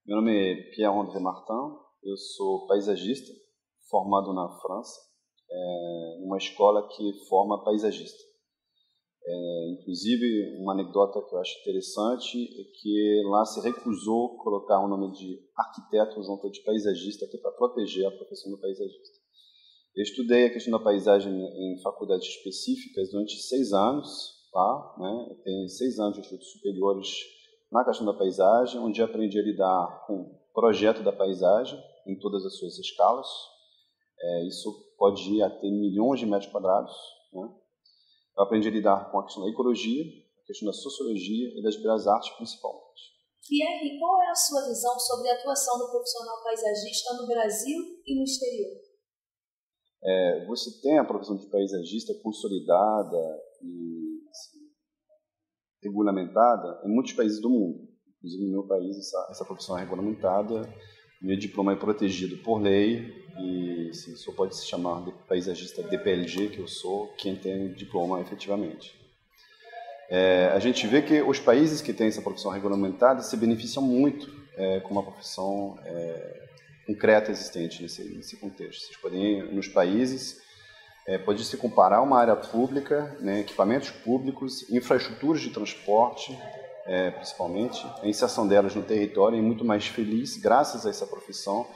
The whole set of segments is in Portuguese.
Meu nome é Pierre-André Martin, eu sou paisagista, formado na França, numa escola que forma paisagista. Inclusive, uma anedota que eu acho interessante é que lá se recusou colocar o nome de arquiteto junto de paisagista, até para proteger a profissão do paisagista. Eu estudei a questão da paisagem em faculdades específicas durante 6 anos, tá? Eu tenho 6 anos de estudos superiores na questão da paisagem, onde eu aprendi a lidar com o projeto da paisagem em todas as suas escalas. Isso pode ir até milhões de metros quadrados. Eu aprendi a lidar com a questão da ecologia, a questão da sociologia e das belas artes principalmente. Pierre, qual é a sua visão sobre a atuação do profissional paisagista no Brasil e no exterior? Você tem a profissão de paisagista consolidada e regulamentada em muitos países do mundo. Inclusive, no meu país, essa profissão é regulamentada, meu diploma é protegido por lei e só pode se chamar de paisagista DPLG, que eu sou, quem tem o diploma efetivamente. A gente vê que os países que têm essa profissão regulamentada se beneficiam muito com uma profissão concreta existente nesse contexto. Vocês podem ir nos países, pode se comparar uma área pública, equipamentos públicos, infraestruturas de transporte, principalmente, a inserção delas no território é muito mais feliz graças a essa profissão,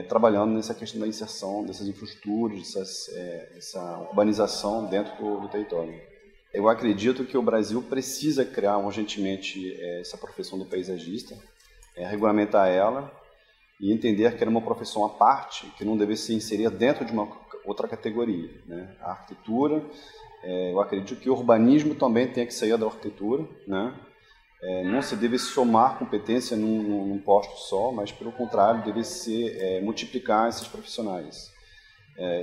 trabalhando nessa questão da inserção dessas infraestruturas, essa urbanização dentro do território. Eu acredito que o Brasil precisa criar urgentemente essa profissão do paisagista, regulamentar ela e entender que era uma profissão à parte, que não deve se inserir dentro de uma outra categoria. A arquitetura, eu acredito que o urbanismo também tem que sair da arquitetura, não se deve somar competência num posto só, mas pelo contrário, deve se multiplicar esses profissionais.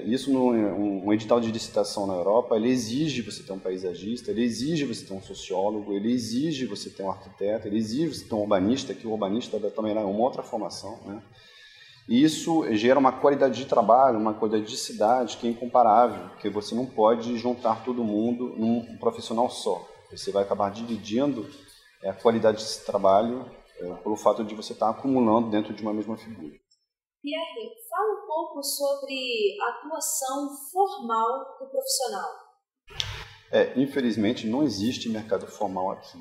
Isso, um edital de licitação na Europa, ele exige você ter um paisagista, ele exige você ter um sociólogo, ele exige você ter um arquiteto, ele exige você ter um urbanista, que o urbanista também é uma outra formação. E isso gera uma qualidade de trabalho, uma qualidade de cidade que é incomparável, que você não pode juntar todo mundo num profissional só. Você vai acabar dividindo a qualidade desse trabalho pelo fato de você estar acumulando dentro de uma mesma figura. Pierre, fala um pouco sobre a atuação formal do profissional. Infelizmente, não existe mercado formal aqui.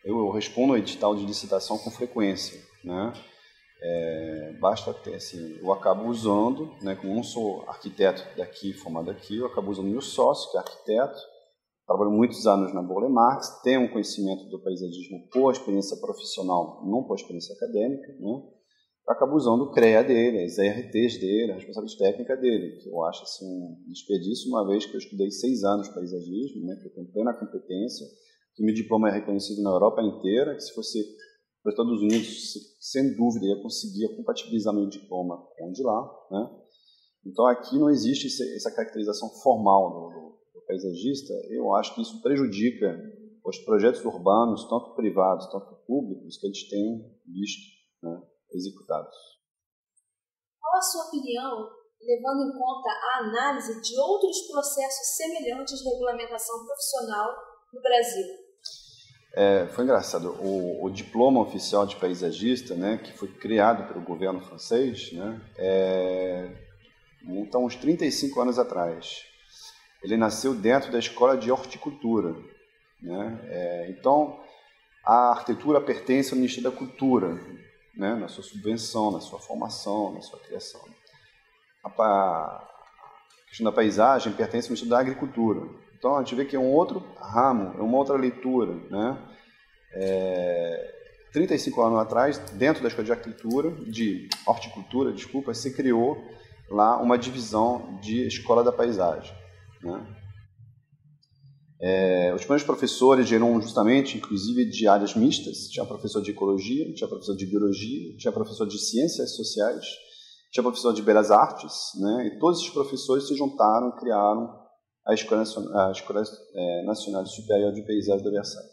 Eu respondo ao edital de licitação com frequência, basta ter, eu acabo usando, como eu não sou arquiteto daqui, formado aqui, eu acabo usando meu sócio, que é arquiteto, trabalho muitos anos na Burle Marx, tenho um conhecimento do paisagismo por experiência profissional, não por experiência acadêmica, eu acabo usando o CREA dele, as ARTs dele, a responsabilidade técnica dele, que eu acho um desperdício, uma vez que eu estudei 6 anos paisagismo, que eu tenho plena competência, que meu diploma é reconhecido na Europa inteira, que se fosse para os Estados Unidos, sem dúvida, eu conseguia compatibilizar meu diploma com o de lá. Então, aqui não existe essa caracterização formal do paisagista. Eu acho que isso prejudica os projetos urbanos, tanto privados, tanto públicos, que eles têm visto executados. Qual a sua opinião, levando em conta a análise de outros processos semelhantes de regulamentação profissional no Brasil? Foi engraçado. O diploma oficial de paisagista, que foi criado pelo governo francês, então, uns 35 anos atrás, ele nasceu dentro da escola de horticultura. Então, a arquitetura pertence ao Ministério da Cultura, na sua subvenção, na sua formação, na sua criação. A questão da paisagem pertence ao Ministério da Agricultura. Então, a gente vê que é um outro ramo, é uma outra leitura. 35 anos atrás, dentro da escola de horticultura, se criou lá uma divisão de escola da paisagem. Os primeiros professores eram justamente, inclusive, de áreas mistas. Tinha professor de ecologia, tinha professor de biologia, tinha professor de ciências sociais, tinha professor de belas artes, e todos esses professores se juntaram e criaram a Escola Nacional Superior de Paisagem da Versailles.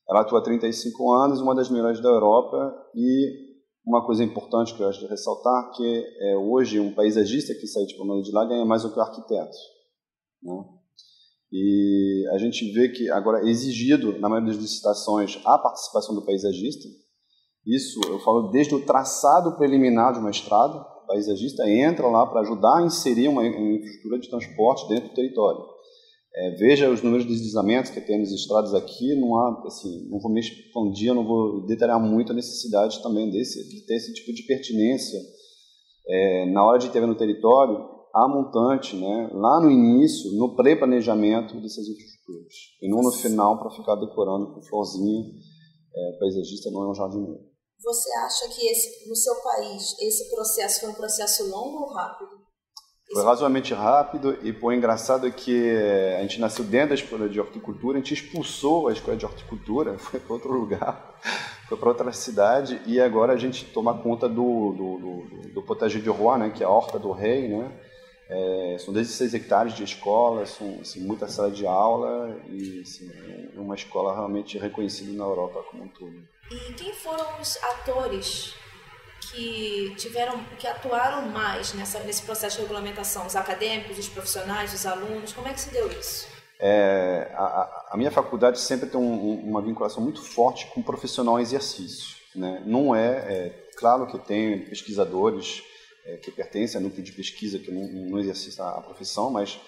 Ela atua há 35 anos, uma das melhores da Europa, e uma coisa importante que eu acho de ressaltar, que hoje um paisagista que sai diplomado de lá ganha mais do que o arquiteto. E a gente vê que agora é exigido, na maioria das licitações, a participação do paisagista. Isso eu falo desde o traçado preliminar de uma estrada. O paisagista entra lá para ajudar a inserir uma infraestrutura de transporte dentro do território. Veja os números de deslizamentos que tem nas estradas aqui, não há, assim, não vou me expandir, não vou detalhar muito a necessidade também de ter esse tipo de pertinência na hora de intervir no território, a montante, né, lá no início, no pré-planejamento dessas infraestruturas, e não no final para ficar decorando com florzinha. Paisagista não é um jardineiro. Você acha que no seu país esse processo foi um processo longo ou rápido? Foi razoavelmente rápido e, pô, engraçado é que a gente nasceu dentro da escola de horticultura, a gente expulsou a escola de horticultura, foi para outro lugar, foi para outra cidade e agora a gente toma conta do potager de Roi, né, que é a horta do rei, né? São 16 hectares de escola, são assim, muita sala de aula e assim, é uma escola realmente reconhecida na Europa como um todo. E quem foram os atores que atuaram mais nesse processo de regulamentação? Os acadêmicos, os profissionais, os alunos? Como é que se deu isso? A minha faculdade sempre tem uma vinculação muito forte com o profissional em exercício, né? Não claro que tem pesquisadores que pertencem a núcleo de pesquisa que não exercita a profissão, mas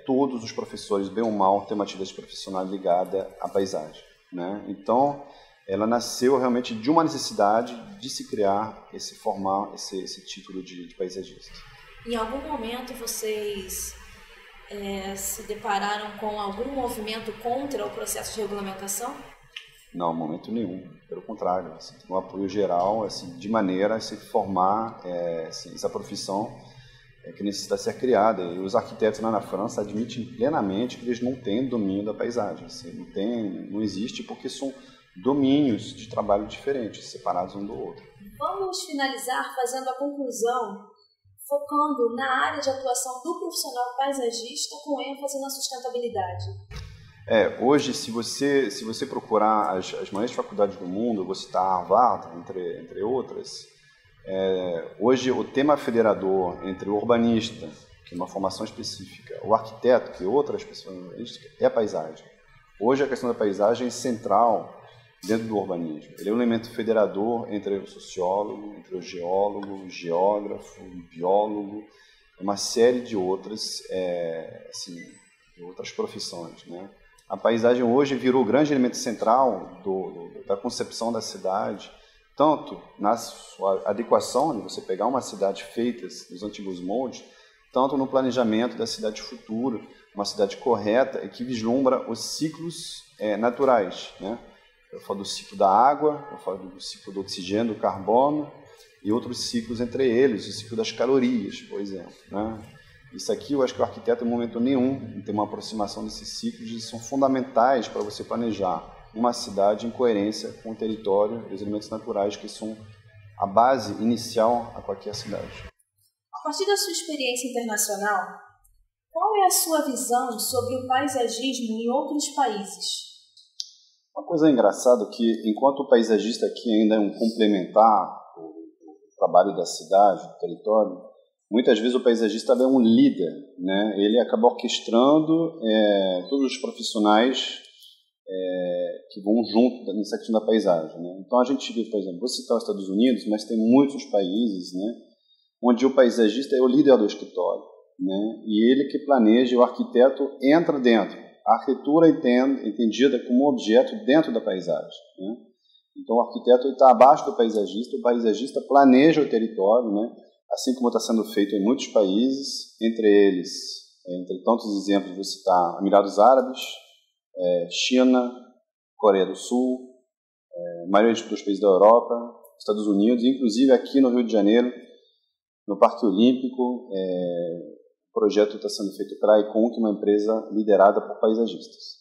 todos os professores, bem ou mal, têm uma atividade profissional ligada à paisagem, né? Então, ela nasceu realmente de uma necessidade de se criar, formar esse título de paisagista. Em algum momento vocês se depararam com algum movimento contra o processo de regulamentação? Não, momento nenhum. Pelo contrário, assim, tem um apoio geral, assim, de maneira a se formar assim, essa profissão que necessita ser criada. E os arquitetos lá na França admitem plenamente que eles não têm domínio da paisagem. Assim, não existe porque são domínios de trabalho diferentes, separados um do outro. Vamos finalizar fazendo a conclusão, focando na área de atuação do profissional paisagista com ênfase na sustentabilidade. Hoje, se você procurar as maiores faculdades do mundo, eu vou citar a Harvard, entre outras, hoje o tema federador entre o urbanista, que é uma formação específica, o arquiteto, que é outra especialista, é a paisagem. Hoje a questão da paisagem é central dentro do urbanismo. Ele é um elemento federador entre o sociólogo, entre o geólogo, o geógrafo, o biólogo, uma série de outras, outras profissões, né? A paisagem hoje virou o grande elemento central da concepção da cidade, tanto na sua adequação, de você pegar uma cidade feita nos antigos moldes, tanto no planejamento da cidade futura, uma cidade correta e que vislumbra os ciclos naturais, né? Eu falo do ciclo da água, eu falo do ciclo do oxigênio, do carbono e outros ciclos entre eles, o ciclo das calorias, por exemplo, né? Isso aqui eu acho que o arquiteto, em momento nenhum, tem uma aproximação desses ciclos e são fundamentais para você planejar uma cidade em coerência com o território e os elementos naturais que são a base inicial a qualquer cidade. A partir da sua experiência internacional, qual é a sua visão sobre o paisagismo em outros países? Uma coisa engraçada é que, enquanto o paisagista aqui ainda é um complementar do trabalho da cidade, do território, muitas vezes o paisagista é um líder, né? Ele acaba orquestrando todos os profissionais que vão junto nessa questão da paisagem, né? Então a gente vê, por exemplo, vou citar os Estados Unidos, mas tem muitos países, né, onde o paisagista é o líder do escritório, né? E ele que planeja, o arquiteto entra dentro. A arquitetura entendida como objeto dentro da paisagem, né? Então o arquiteto está abaixo do paisagista, o paisagista planeja o território, né? Assim como está sendo feito em muitos países, entre eles, entre tantos exemplos, vou citar Emirados Árabes, China, Coreia do Sul, a maioria dos países da Europa, Estados Unidos, inclusive aqui no Rio de Janeiro, no Parque Olímpico, o projeto está sendo feito pela Icon, que é uma empresa liderada por paisagistas.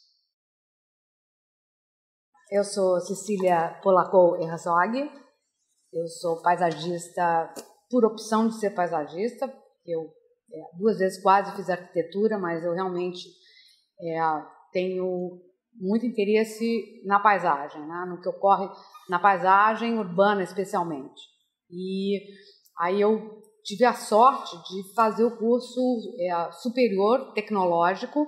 Eu sou Cecília Polacco Herzog, eu sou paisagista por opção de ser paisagista, porque eu 2 vezes quase fiz arquitetura, mas eu realmente tenho muito interesse na paisagem, né? No que ocorre na paisagem urbana especialmente. E aí eu tive a sorte de fazer o curso superior tecnológico,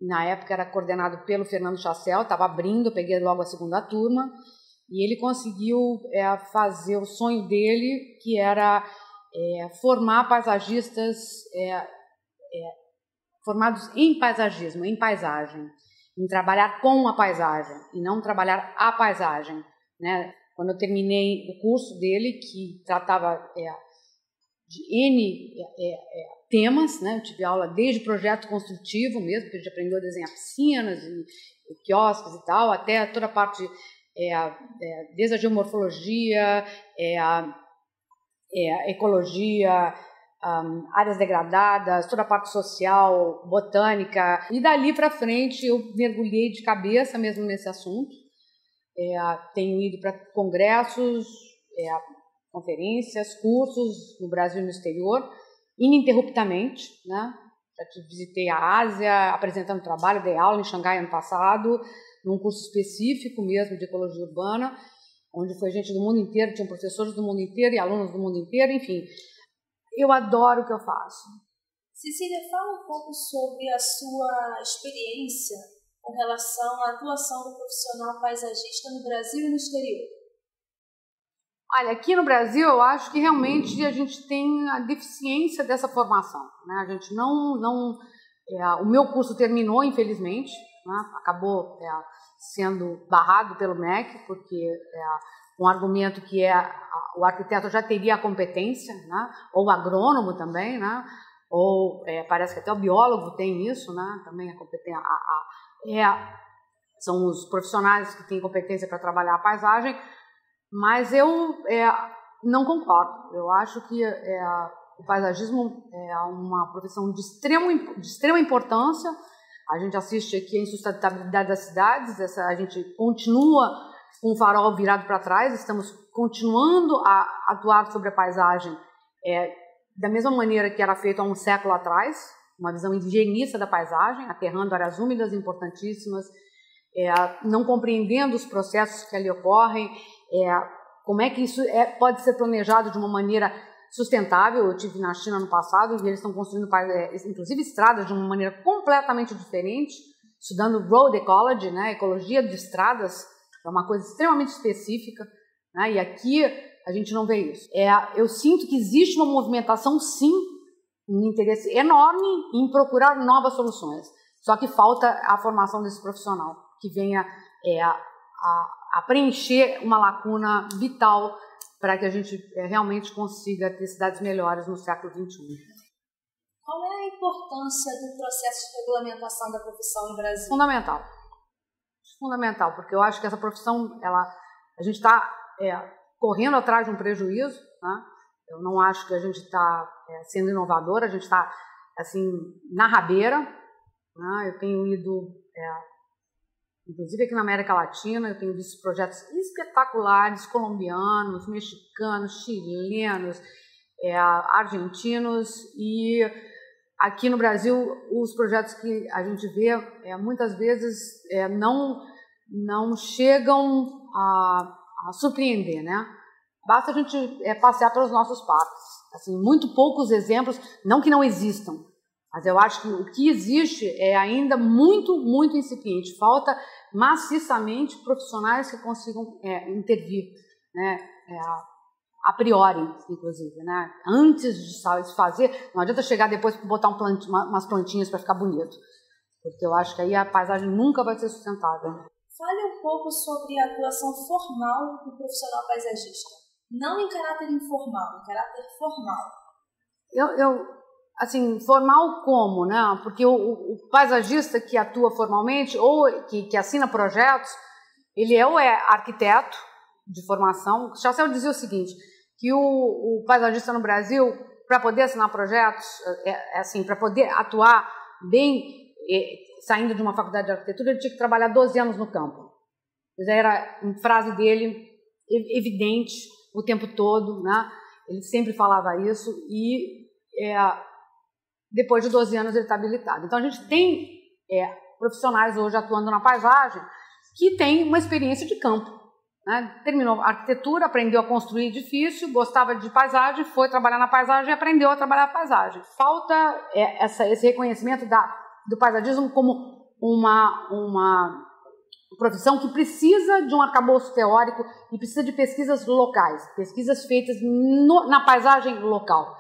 na época era coordenado pelo Fernando Chassel, estava abrindo, eu peguei logo a segunda turma, e ele conseguiu fazer o sonho dele, que era formar paisagistas formados em paisagismo, em paisagem, em trabalhar com a paisagem e não trabalhar a paisagem, né? Quando eu terminei o curso dele, que tratava de N temas, né? Eu tive aula desde projeto construtivo mesmo, que a gente aprendeu a desenhar piscinas e quiosques e tal, até toda a parte, desde a geomorfologia, ecologia, áreas degradadas, toda a parte social, botânica. E dali para frente eu mergulhei de cabeça mesmo nesse assunto. Tenho ido para congressos, conferências, cursos no Brasil e no exterior, ininterruptamente, né? Já visitei a Ásia, apresentando trabalho, dei aula em Xangai ano passado, num curso específico mesmo de ecologia urbana, onde foi gente do mundo inteiro, tinham professores do mundo inteiro e alunos do mundo inteiro, enfim. Eu adoro o que eu faço. Cecília, fala um pouco sobre a sua experiência com relação à atuação do profissional paisagista no Brasil e no exterior. Olha, aqui no Brasil eu acho que realmente a gente tem a deficiência dessa formação, né? A gente o meu curso terminou, infelizmente, né? Acabou sendo barrado pelo MEC, porque um argumento que o arquiteto já teria a competência, né? Ou o agrônomo também, né? Ou parece que até o biólogo tem isso, né? Também a competência, são os profissionais que têm competência para trabalhar a paisagem. Mas eu não concordo. Eu acho que o paisagismo é uma profissão de extrema importância. A gente assiste aqui a insustentabilidade das cidades, a gente continua com o farol virado para trás, estamos continuando a atuar sobre a paisagem da mesma maneira que era feito há um século atrás, uma visão higienista da paisagem, aterrando áreas úmidas importantíssimas, não compreendendo os processos que ali ocorrem, como é que isso pode ser planejado de uma maneira sustentável. Eu estive na China no passado e eles estão construindo, inclusive, estradas de uma maneira completamente diferente, estudando road ecology, né, ecologia de estradas, é uma coisa extremamente específica, né, e aqui a gente não vê isso. Eu sinto que existe uma movimentação, sim, um interesse enorme em procurar novas soluções, só que falta a formação desse profissional que venha a preencher uma lacuna vital para que a gente realmente consiga ter cidades melhores no século XXI. Qual é a importância do processo de regulamentação da profissão no Brasil? Fundamental, porque eu acho que essa profissão, a gente está correndo atrás de um prejuízo, né? Eu não acho que a gente está sendo inovador, a gente está assim, na rabeira, né? Eu tenho ido... inclusive aqui na América Latina, eu tenho visto projetos espetaculares, colombianos, mexicanos, chilenos, argentinos, e aqui no Brasil os projetos que a gente vê muitas vezes não chegam a surpreender, né? Basta a gente passear pelos nossos parques, assim, muito poucos exemplos, não que não existam, mas eu acho que o que existe é ainda muito, muito incipiente. Falta maciçamente profissionais que consigam intervir, né, a priori, inclusive, né, antes de fazer. Não adianta chegar depois e botar umas plantinhas para ficar bonito, porque eu acho que aí a paisagem nunca vai ser sustentável. Fale um pouco sobre a atuação formal do profissional paisagista, não em caráter informal, em caráter formal. Assim, formal como, né? Porque o paisagista que atua formalmente ou que assina projetos, ele ou é arquiteto de formação. Chassel dizia o seguinte, que o paisagista no Brasil, para poder assinar projetos, assim, para poder atuar bem, saindo de uma faculdade de arquitetura, ele tinha que trabalhar 12 anos no campo. Era uma frase dele evidente o tempo todo, né? Ele sempre falava isso e depois de 12 anos ele está habilitado. Então a gente tem profissionais hoje atuando na paisagem que têm uma experiência de campo, né? Terminou a arquitetura, aprendeu a construir edifício, gostava de paisagem, foi trabalhar na paisagem e aprendeu a trabalhar a paisagem. Falta esse reconhecimento do paisagismo como profissão que precisa de um arcabouço teórico e precisa de pesquisas locais, pesquisas feitas na paisagem local.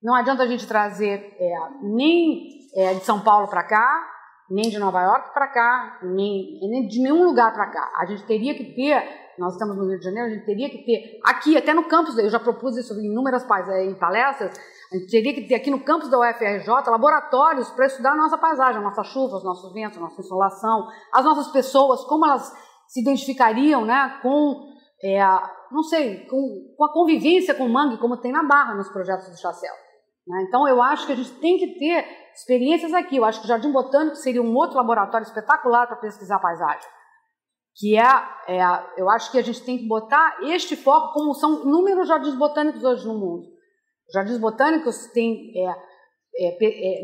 Não adianta a gente trazer nem de São Paulo para cá, nem de Nova York para cá, nem de nenhum lugar para cá. A gente teria que ter, nós estamos no Rio de Janeiro, a gente teria que ter aqui, até no campus, eu já propus isso em inúmeras em palestras, a gente teria que ter aqui no campus da UFRJ laboratórios para estudar a nossa paisagem, a nossa chuva, os nossos ventos, a nossa insolação, as nossas pessoas, como elas se identificariam, né, com, não sei, com a convivência com o mangue, como tem na Barra, nos projetos do Chacel. Né? Então, eu acho que a gente tem que ter experiências aqui. Eu acho que o Jardim Botânico seria um outro laboratório espetacular para pesquisar a paisagem. Que eu acho que a gente tem que botar este foco, como são inúmeros jardins botânicos hoje no mundo. Os jardins botânicos têm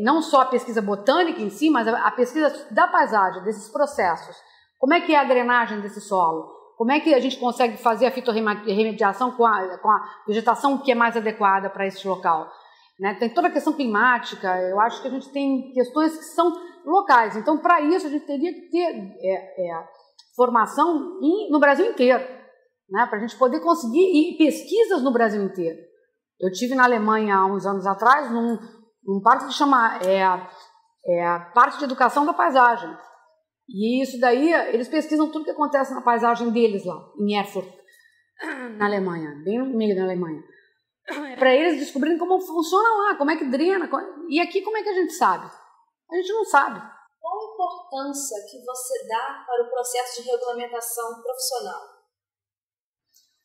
não só a pesquisa botânica em si, mas a pesquisa da paisagem, desses processos. Como é que é a drenagem desse solo? Como é que a gente consegue fazer a fitorremediação com a vegetação que é mais adequada para esse local? Né? Tem toda a questão climática, eu acho que a gente tem questões que são locais. Então, para isso, a gente teria que ter formação no Brasil inteiro, né? Para a gente poder conseguir pesquisas no Brasil inteiro. Eu estive na Alemanha há uns anos atrás, num parque que chama Parque de Educação da Paisagem. E isso daí, eles pesquisam tudo que acontece na paisagem deles lá, em Erfurt, na Alemanha, bem no meio da Alemanha. Para eles descobrirem como funciona lá, como é que drena. E aqui como é que a gente sabe? A gente não sabe. Qual a importância que você dá para o processo de regulamentação profissional?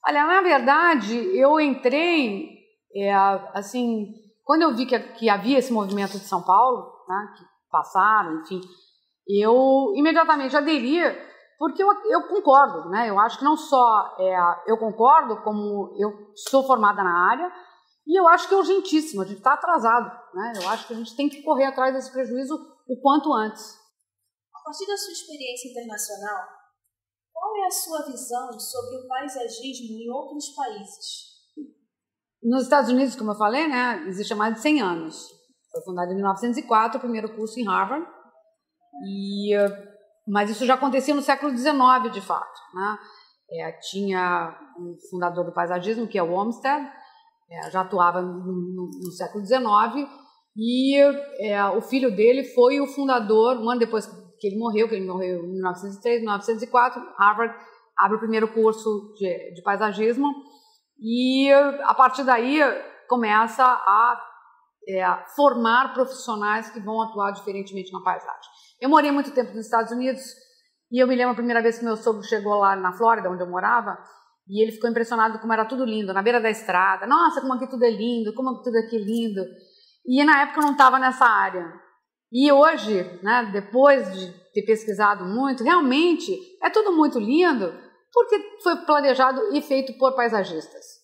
Olha, na verdade, eu entrei, assim, quando eu vi que havia esse movimento de São Paulo, né, que passaram, enfim, eu imediatamente aderi, porque eu concordo, né? Eu acho que não só eu concordo, como eu sou formada na área, e eu acho que é urgentíssimo, a gente está atrasado, né? Eu acho que a gente tem que correr atrás desse prejuízo o quanto antes. A partir da sua experiência internacional, qual é a sua visão sobre o paisagismo em outros países? Nos Estados Unidos, como eu falei, né, existe há mais de 100 anos. Foi fundado em 1904, o primeiro curso em Harvard, mas isso já acontecia no século XIX, de fato. Né? Tinha um fundador do paisagismo, que é o Olmsted, já atuava no século XIX, e o filho dele foi o fundador, um ano depois que ele morreu em 1903, 1904, Harvard abre o primeiro curso de paisagismo, e a partir daí começa a formar profissionais que vão atuar diferentemente na paisagem. Eu morei muito tempo nos Estados Unidos, e eu me lembro a primeira vez que meu sogro chegou lá na Flórida, onde eu morava, e ele ficou impressionado como era tudo lindo, na beira da estrada. Nossa, como aqui tudo é lindo, como tudo aqui é lindo. E na época eu não estava nessa área. E hoje, né, depois de ter pesquisado muito, realmente é tudo muito lindo, porque foi planejado e feito por paisagistas.